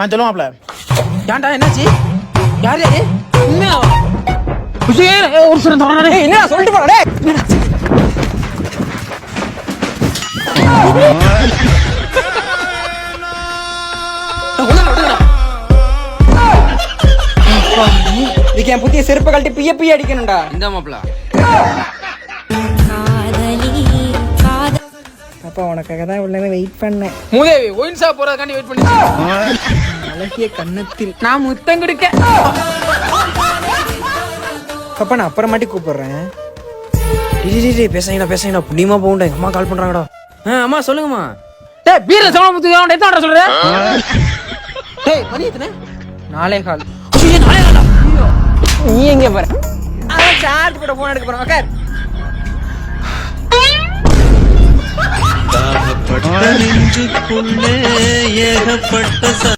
சொல்லுவாப்ல. ஏன்டா என்னாச்சு? யார் யாரு? உண்மையா? ஒரு சில தோணே என்ன சொல்லிட்டு போறே? இதுக்கு என் புத்திய செருப்பை கழட்டி பிய பிய அடிக்கணும்டா. இந்த மாப்பிள அப்பா உனக்காக தான் இவ்வளவு வெயிட் பண்ணேன். மூதேவி ஒயின் ஷாப் போறதுக்காண்டி வெயிட் பண்ணி அழகிய கண்ணத்தில் நான் முத்தம் கொடுக்க. அப்பா நான் அப்புறமாட்டி கூப்பிடுறேன். பேசுங்கடா புண்ணியமா போகண்டா. எங்க அம்மா கால் பண்றாங்கடா. அம்மா சொல்லுங்கம்மா. டேய் பீர்ல சோள முத்து அவன் எத்தனை சொல்ற? டேய் மணி எத்தனை? 4:15. நீ எங்க போற? சார்ஜ் கூட போன் எடுக்க போறேன். உட்கார். நெஞ்சுக்குள்ளே ஏகப்பட்ட